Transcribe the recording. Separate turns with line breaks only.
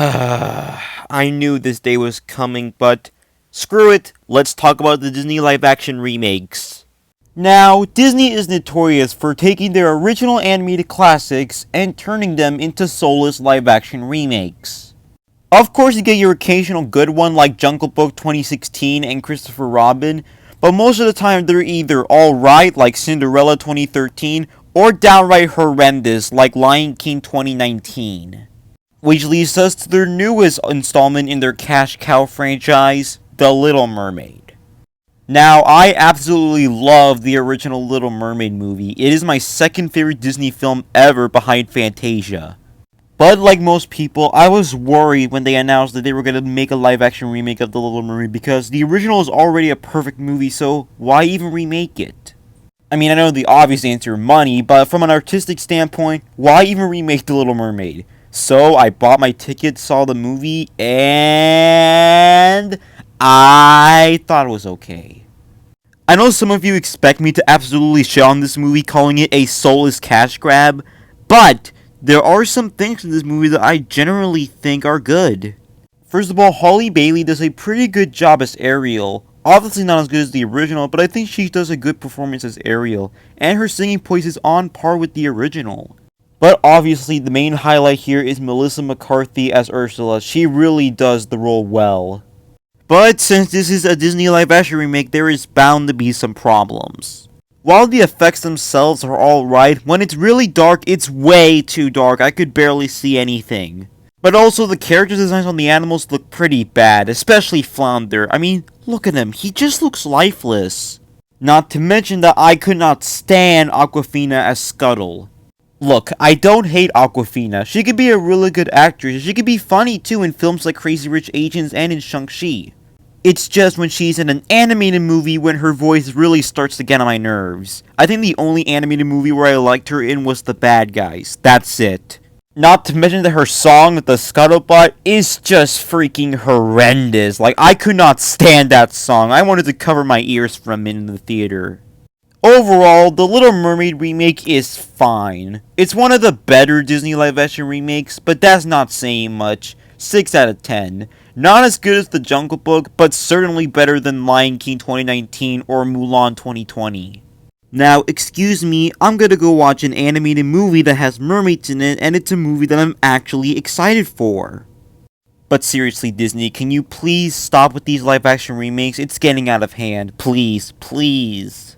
I knew this day was coming, but screw it, let's talk about the Disney live-action remakes. Now, Disney is notorious for taking their original animated classics and turning them into soulless live-action remakes. Of course, you get your occasional good one like Jungle Book 2016 and Christopher Robin, but most of the time they're either alright like Cinderella 2013 or downright horrendous like Lion King 2019. Which leads us to their newest installment in their cash cow franchise, The Little Mermaid. Now, I absolutely love the original Little Mermaid movie. It is my second favorite Disney film ever behind Fantasia. But like most people, I was worried when they announced that they were going to make a live-action remake of The Little Mermaid because the original is already a perfect movie, so why even remake it? I mean, I know the obvious answer, money, but from an artistic standpoint, why even remake The Little Mermaid? So I bought my ticket, saw the movie, and I thought it was okay. I know some of you expect me to absolutely shit on this movie, calling it a soulless cash grab, but there are some things in this movie that I generally think are good. First of all, Halle Bailey does a pretty good job as Ariel. Obviously not as good as the original, but I think she does a good performance as Ariel, and her singing voice is on par with the original. But obviously, the main highlight here is Melissa McCarthy as Ursula. She really does the role well. But since this is a Disney live-action remake, there is bound to be some problems. While the effects themselves are alright, when it's really dark, it's way too dark. I could barely see anything. But also, the character designs on the animals look pretty bad, especially Flounder. I mean, look at him. He just looks lifeless. Not to mention that I could not stand Awkwafina as Scuttle. Look, I don't hate Awkwafina. She could be a really good actress. She could be funny too in films like Crazy Rich Asians and in Shang-Chi. It's just when she's in an animated movie when her voice really starts to get on my nerves. I think the only animated movie where I liked her in was The Bad Guys. That's it. Not to mention that her song, The Scuttlebutt, is just freaking horrendous. Like, I could not stand that song. I wanted to cover my ears for a minute in the theater. Overall, The Little Mermaid remake is fine. It's one of the better Disney live-action remakes, but that's not saying much. 6 out of 10. Not as good as The Jungle Book, but certainly better than Lion King 2019 or Mulan 2020. Now, excuse me, I'm gonna go watch an animated movie that has mermaids in it, and it's a movie that I'm actually excited for. But seriously, Disney, can you please stop with these live-action remakes? It's getting out of hand. Please, please.